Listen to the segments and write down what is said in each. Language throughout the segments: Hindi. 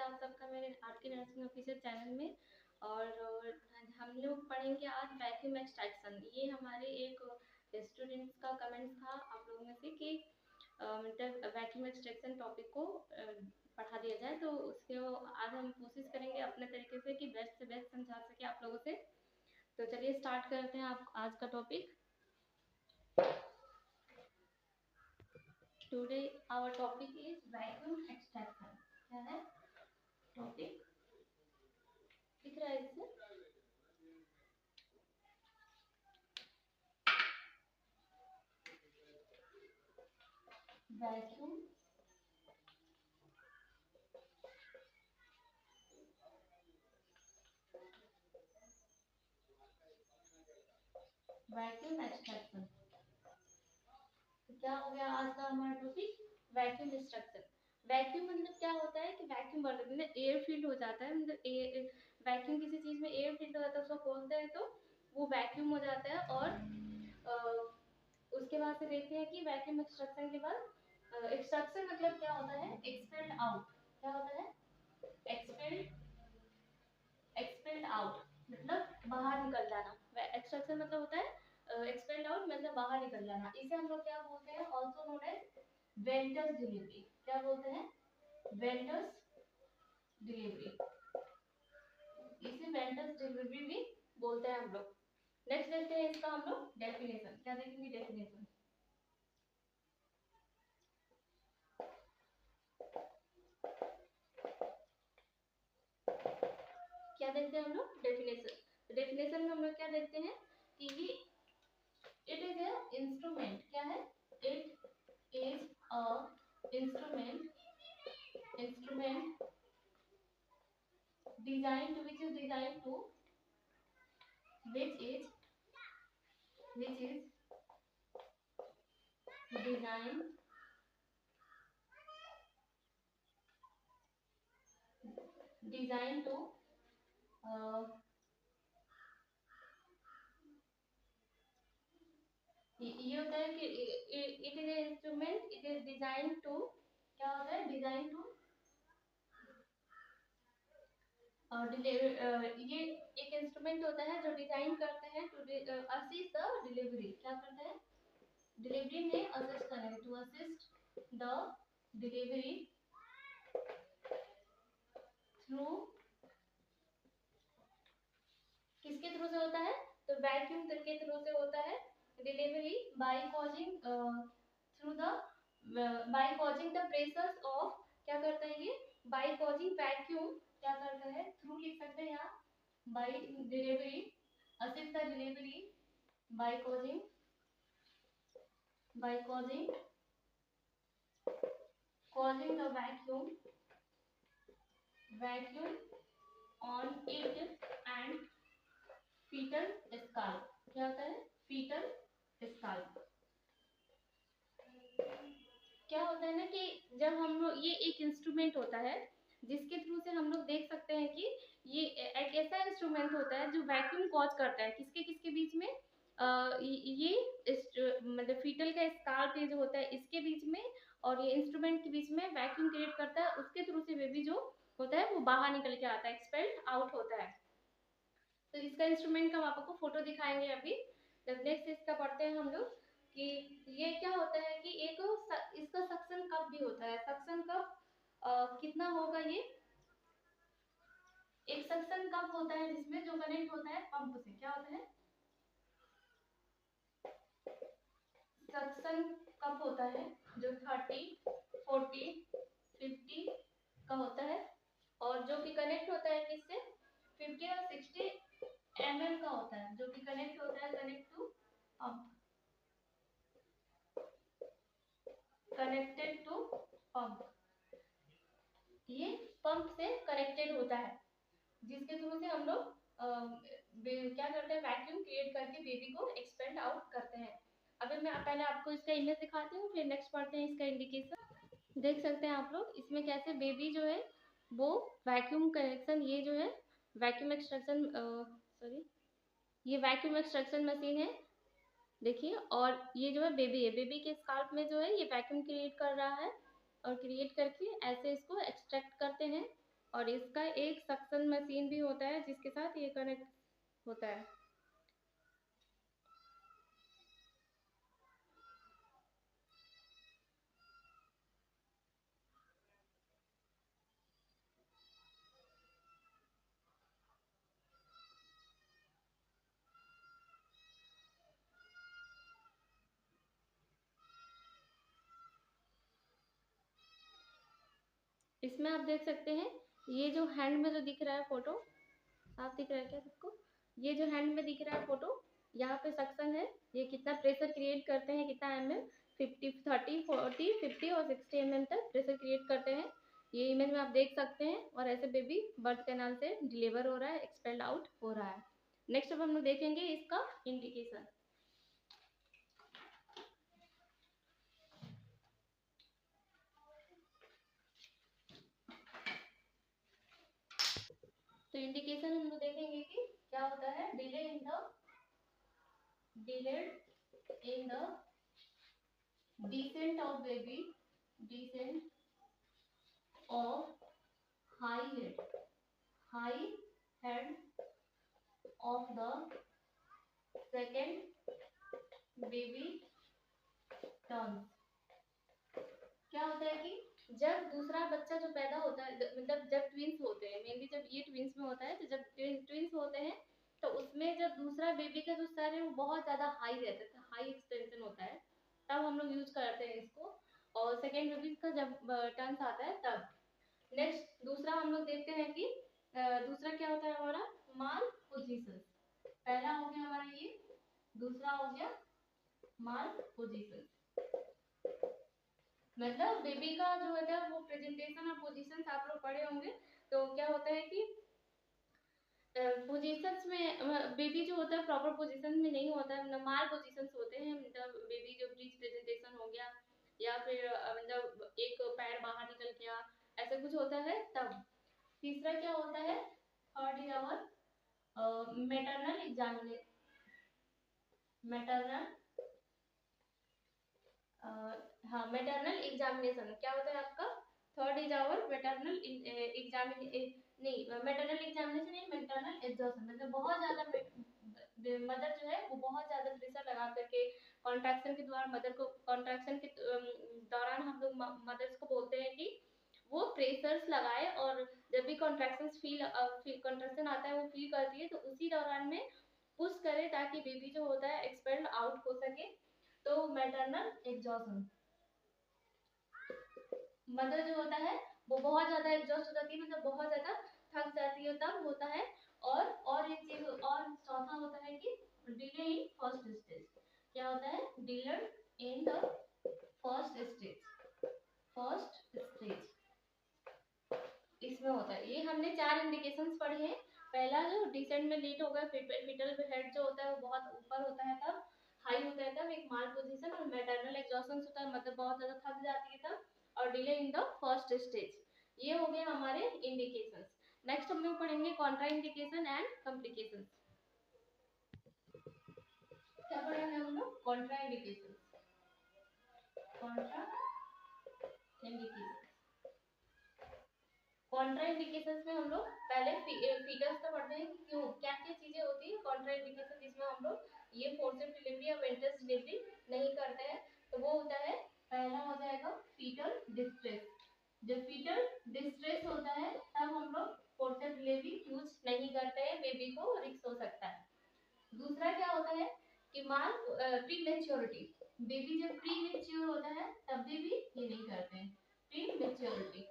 आप सबका मेरे आरके नर्सिंग ऑफिसर चैनल में। और हम लोग पढ़ेंगे आज वैक्यूम एक्सट्रैक्शन। ये हमारे एक स्टूडेंट्स का कमेंट्स था आप लोगों में से कि मतलब वैक्यूम एक्सट्रैक्शन टॉपिक को पढ़ा दिया जाए, तो उसके आज हम कोशिश करेंगे अपने तरीके से कि बेस्ट से बेस्ट समझा सके आप लोगों से। तो चलिए स्टार्ट करते हैं आप आज का topic. Today our topic is vacuum extraction. क्या है टॉपिक? दिख रहा है इससे? Vacuum vacuum extraction. तो क्या हो गया आज का हमारा टॉपिक? Vacuum extraction. वैक्यूम मतलब क्या होता है कि वैक्यूम मतलब एयर फील्ड हो जाता है, मतलब वैक्यूम किसी चीज में एयर फील्ड हो जाता है, उसको खोलते हैं तो वो वैक्यूम हो जाता है। और उसके बाद से देखते हैं कि वैक्यूम एक्सट्रैक्शन के बाद एक्सट्रैक्शन मतलब क्या होता है? Expelled out. क्या होता है? एक्सपेल्ड आउट मतलब बाहर निकल जाना। एक्सट्रैक्शन मतलब होता है एक्सपेल्ड आउट मतलब बाहर निकल जाना। इसे हम लोग क्या बोलते हैं? ऑल्सो नोन एज वेंटर्स डिलीवरी। क्या बोलते हैं? वेंटर्स डिलीवरी। इसे वेंटर्स डिलीवरी भी बोलते हैं हम लोग। नेक्स्ट देखते हैं इसका हम लोग डेफिनेशन। क्या देखेंगे? डेफिनेशन। क्या देखते हैं हम लोग? डेफिनेशन। डेफिनेशन में हम लोग क्या देखते हैं कि ये इट इज ए इंस्ट्रूमेंट। क्या है? It is a instrument designed which is designed to which is designed to ये होता है कि it is instrument, it is design to. क्या होता है? डिजाइन टू ये एक इंस्ट्रूमेंट होता है जो डिजाइन करते हैं टू असिस्ट द डिलीवरी। क्या करते हैं? डिलीवरी में असिस्ट करेंगे। To assist the delivery through. किसके थ्रू से होता है? तो वैक्यूम के थ्रू से होता है delivery by causing through the by causing the pressures of. क्या करता है ये? बाय कॉजिंग वैक्यूम क्या करता है? थ्रू लिख सकते हैं यहाँ। By delivery assist the delivery by causing the vacuum on it and fetal scalp. क्या होता है? Fetal scalp. क्या होता है ना कि जब हम लोग, ये एक इंस्ट्रूमेंट होता है जिसके थ्रू से हम लोग देख सकते हैं कि ये एक ऐसा इंस्ट्रूमेंट होता है जो वैक्यूम कॉज करता है किसके किसके बीच में? ये मतलब फीटल का स्काल्प जो होता है इसके बीच में और ये इंस्ट्रूमेंट के बीच में वैक्यूम क्रिएट करता है। उसके थ्रू से बेबी जो होता है वो बाहर निकल के आता है, एक्सपेल्ड आउट होता है। तो इसका इंस्ट्रूमेंट का हम आपको फोटो दिखाएंगे अभी। नेक्स्ट इसका पढ़ते हैं हम लोग कि ये क्या होता है कि एक इसका सक्शन कप भी होता है। सक्शन कप कितना होगा? ये एक सक्शन कप होता है जिसमें जो कनेक्ट होता है पंप से। क्या होता है? सक्शन कप होता है जो 30, 40, 50 का होता है और जो कि कनेक्ट होता है किससे? 50 और 60 ml का होता है जो कि कनेक्ट होता है connect to pump, connected to pump. ये पंप से कनेक्टेड होता है जिसके थ्रू से हम लोग क्या करते हैं? वैक्यूम क्रिएट करके बेबी को एक्सपेंड आउट करते हैं। अभी मैं पहले आपको इसका इमेज दिखाती हूँ, फिर नेक्स्ट पढ़ते हैं इसका इंडिकेशन। देख सकते हैं आप लोग इसमें कैसे बेबी जो है वो वैक्यूम कनेक्शन, ये जो है वैक्यूम एक्सट्रैक्शन सॉरी ये वैक्यूम एक्सट्रैक्शन मशीन है देखिए। और ये जो है बेबी है, बेबी के स्काल्प में जो है ये वैक्यूम क्रिएट कर रहा है और क्रिएट करके ऐसे इसको एक्सट्रैक्ट करते हैं और इसका एक सक्शन मशीन भी होता है जिसके साथ ये कनेक्ट होता है। इसमें आप देख सकते हैं, ये जो हैंड में जो दिख रहा है फोटो, आप दिख रहा है क्या सबको? ये जो हैंड में दिख रहा है फोटो, यहाँ पे सक्शन है, ये कितना प्रेशर क्रिएट करते हैं, कितना mm, 50, 30, 40, 50 और 60 mm तक प्रेशर क्रिएट करते हैं। ये इमेज में आप देख सकते हैं। और ऐसे बेबी बर्थ कैनाल से डिलीवर हो रहा है, एक्सपेल्ड आउट हो रहा है। नेक्स्ट अब हम लोग देखेंगे इसका इंडिकेशन। तो इंडिकेशन हम लोग देखेंगे कि क्या होता है। Delayed in the descent of baby, descent of high head of the second baby turns। क्या होता है कि जब दूसरा बच्चा जो पैदा होता है, मतलब जब ट्विंस होते हैं, मेनली जब ये ट्विंस में होता है, तो जब ट्विंस होते हैं तो उसमें जब दूसरा बेबी का जो सर है वो बहुत ज्यादा हाई रहता है, हाई एक्सटेंशन होता है, तब हम लोग यूज करते हैं इसको। और सेकेंड बेबी का जब टर्न्स आता है तब। नेक्स्ट दूसरा हम लोग देखते हैं कि दूसरा क्या होता है हमारा, माल पोजीशन। पहला हो गया हमारा ये, दूसरा हो गया माल पोजीशन। मतलब बेबी का जो होता है वो प्रेजेंटेशन और पोजीशंस आप लोग पढ़े होंगे। तो क्या होता है कि पोजीशंस में बेबी जो होता है प्रॉपर पोजीशन में नहीं होता है, मतलब माल पोजीशंस होते हैं। मतलब बेबी जो ब्रीच प्रेजेंटेशन हो गया, या फिर मतलब एक पैर बाहर निकल गया, ऐसा कुछ होता है तब। तीसरा क्या होता है, third is our maternal examination. Maternal हाँ, मैटरनल एग्जामिनेशन क्या होता है आपका, third is our maternal examination, नहीं मैटरनल एग्जामिनेशन नहीं, मैटरनल एग्जॉशन। मतलब बहुत ज्यादा मदर जो है वो बहुत ज्यादा प्रेशर लगा करके कॉन्ट्रैक्शन के द्वारा मदर को, कॉन्ट्रैक्शन के दौरान हम लोग मदर्स को बोलते हैं कि वो प्रेशर्स लगाए, और जब भी कॉन्ट्रैक्शन कॉन्ट्रैक्शन आता है वो फील करती है, तो उसी दौरान में पुश करे ताकि बेबी जो होता है एक्सपेल्ड आउट हो सके। तो मैटरनल एग्जॉशन, मदर जो होता है वो बहुत ज्यादा एग्जॉस्ट हो जाती है, मतलब बहुत ज्यादा थक जाती है तब होता है। और एक चीज और चौथा होता है कि डिले इन फर्स्ट स्टेज। क्या होता है, delay in the first stage, first stage इसमें होता है। ये हमने 4 इंडिकेशंस पढ़े हैं। पहला जो डिसेंट में लेट होगा, फीटल हेड जो होता है वो बहुत ऊपर होता है तब, हाई होता है तब एक माल पोजीशन, और मैटरनल एग्जॉशन होता है, मतलब बहुत ज्यादा थक जाती है तब, और delay in the first stage. ये हो गए हमारे इंडिकेशंस। नेक्स्ट हम लोग पढ़ेंगे कॉन्ट्रा इंडिकेशन एंड कॉम्प्लिकेशंस। क्या पढ़ेंगे हम लोग, Contra indications, Contra indication. Contra indications में हम लोग पहले फीटर्स का पढ़ते हैं कि क्यों क्या क्या चीजें होती है कॉन्ट्रा इंडिकेशन, जिसमें हम लोग ये फोर्सेप्स डिलीवरी या वेंट्रस डिलीवरी नहीं करते हैं। तो वो होता है, पहला हो जाएगा फीटल डिस्ट्रेस। जब फीटल डिस्ट्रेस होता है तब हम लोग फोर्सेप्स डिलीवरी यूज नहीं करते हैं, बेबी को रिस्क हो सकता है। दूसरा क्या होता है कि माल प्रीमेच्योरिटी, बेबी जब प्रीमेच्योर होता है तब भी ये नहीं करते हैं। प्रीमेच्योरिटी,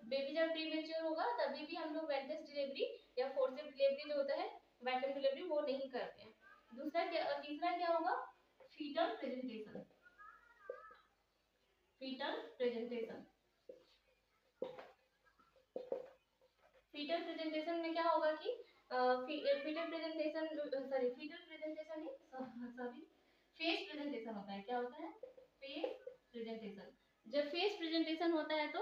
बेबी जब प्रीमेच्योर होगा तभी भी हम लोग वेंट्रस डिलीवरी या फोर्सेप्स डिलीवरी जो होता है, वैक्यूम डिलीवरी, वो नहीं करते हैं। तीसरा क्या होगा, fetal presentation. Fetal presentation, fetal presentation में क्या होगा कि fetal presentation, sorry fetal presentation नहीं, सॉरी फेस प्रेजेंटेशन होता है। क्या होता है, फेस प्रेजेंटेशन। जब फेस प्रेजेंटेशन होता है तो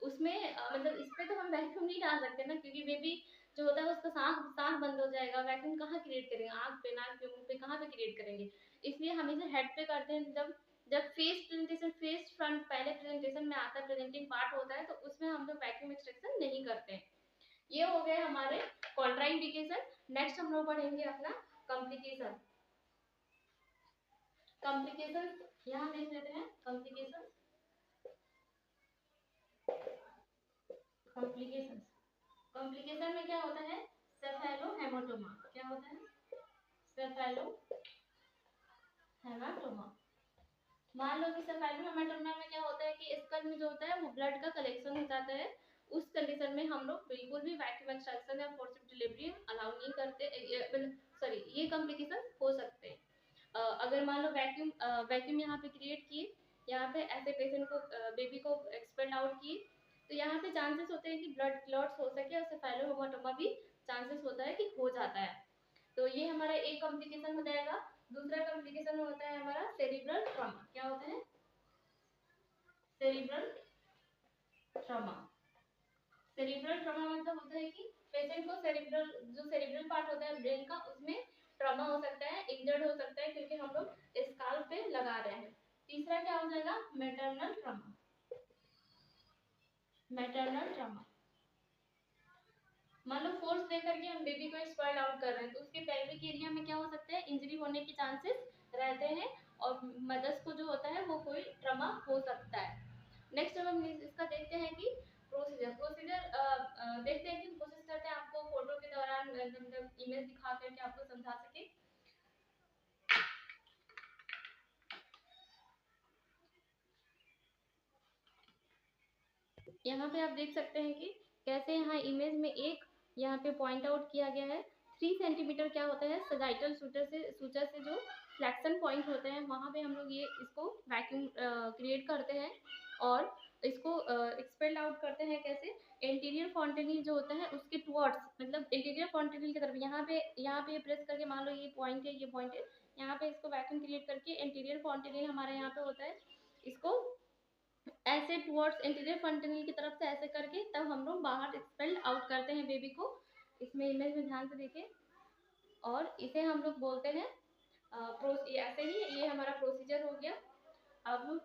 उसमें मतलब इस पे तो हम वैक्यूम नहीं डाल सकते ना, क्योंकि बेबी जो होता है उसका सांस बंद हो जाएगा, वैक्यूम कहाँ क्रिएट करेंगे, आंख पे, नाक पे, मुंह पे, कहाँ पे क्रिएट करेंगे। इसलिए हमेशा हेड पे करते हैं। जब जब फेस प्रेजेंटेशन, फेस फ्रंट पहले प्रेजेंटेशन में आता है, प्रेजेंटिंग पार्ट होता है, तो उसमें हम लोग वैक्यूम एक्सट्रैक्शन नहीं करते हैं। ये हो गए हमारे कॉन्ट्राइंडिकेशन। नेक्स्ट हम लोग पढ़ेंगे अपना कॉम्प्लिकेशन। कॉम्प्लिकेशन यहाँ देख लेते हैं। कॉम्प्लिकेशन, कॉम्प्लिकेशन, कॉम्प्लिकेशन में क्या होता है? सेफेलोहेमाटोमा। क्या होता है? सेफेलोहेमाटोमा। मान लो कि सेफेलोहेमाटोमा में क्या होता है कि स्कल में जो होता है वो ब्लड का कलेक्शन हो जाता है। उस कंडीशन में हम लोग बिल्कुल भी वैक्यूम एक्सट्रैक्शन या फोर्सिबल डिलीवरी अलाउ नहीं करते। सॉरी, ये कॉम्प्लिकेशन हो सकते हैं। अगर मान लो वैक्यूम यहाँ पे क्रिएट किए, यहाँ पे ऐसे पेशेंट को, बेबी को एक्सपेल आउट किए, तो यहाँ पे चांसेस होते हैं कि ब्लड क्लॉट्स हो सके, और सेफेलोहेमाटोमा भी चांसेस होता है कि हो जाता है। तो ये हमारा एक कॉम्प्लिकेशन हो जाएगा। दूसरा कॉम्प्लिकेशन होता है हमारा सेरिब्रल ट्रॉमा। क्या होता है? Cerebral trauma. सेरिब्रल ट्रॉमा मतलब होता है कि पेशेंट को सेरिब्रल, जो सेरिब्रल पार्ट होता है ब्रेन का, उसमें ट्रॉमा हो सकता है, इंजर्ड हो सकता है, क्योंकि हम लोग स्काल्प पे लगा रहे हैं। तीसरा क्या हो जाएगा? Maternal trauma. मैटरनल ट्रॉमा, मान लो फोर्स देकर के हम बेबी को एक्सपर्ट आउट कर रहे हैं, तो उसके पेल्विक एरिया में क्या हो सकता है? इंजरी होने के चांसेस रहते हैं, और मदर्स को जो होता है वो कोई ट्रॉमा हो सकता है। नेक्स्ट हम इसका देखते हैं कि प्रोसीजर देखते हैं कि कोशिश करते हैं आपको फोटो के दौरान इमेज दिखा करके आपको समझा सके। यहाँ पे आप देख सकते हैं कि कैसे यहाँ इमेज में एक यहाँ पे पॉइंट आउट किया गया है। 3 सेंटीमीटर क्या होता है? सजाइटल सूचर से जो फ्लैक्शन पॉइंट होते हैं, वहाँ पे हम लोग ये इसको वैक्यूम क्रिएट करते हैं और इसको एक्सपेल आउट करते हैं। कैसे? इंटीरियर फॉन्टेनिल जो होता है उसके टुवर्ड्स, मतलब इंटीरियर फॉन्टेनिल की तरफ, यहाँ पे प्रेस करके, मान लो ये पॉइंट है, ये पॉइंट है, यहाँ पे इसको वैक्यूम क्रिएट करके इंटीरियर फॉन्टेनिल हमारे यहाँ पे होता है, इसको ऐसे टुवर्ड्स इंटीरियर फॉन्टेनिल की तरफ से ऐसे करके तब हम लोग बाहर एक्सपेल आउट करते हैं बेबी को। इसमें इमेज में ध्यान से देखें, और इसे हम लोग बोलते हैं ऐसे ही ये हमारा प्रोसीजर हो गया। अब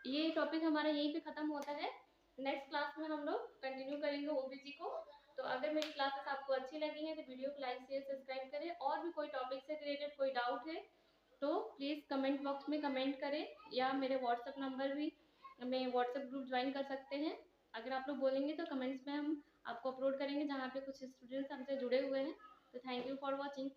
ये टॉपिक हमारा यहीं पे खत्म होता है। नेक्स्ट क्लास में हम लोग कंटिन्यू करेंगे ओबीजी को। तो अगर मेरी क्लासेस आपको अच्छी लगी है तो वीडियो को लाइक शेयर सब्सक्राइब करें, और भी कोई टॉपिक से रिलेटेड कोई डाउट है तो प्लीज़ कमेंट बॉक्स में कमेंट करें, या मेरे व्हाट्सएप नंबर भी में व्हाट्सएप ग्रुप ज्वाइन कर सकते हैं। अगर आप लोग बोलेंगे तो कमेंट्स में हम आपको अपलोड करेंगे, जहाँ पे कुछ स्टूडेंट्स हमसे जुड़े हुए हैं। तो थैंक यू फॉर वॉचिंग।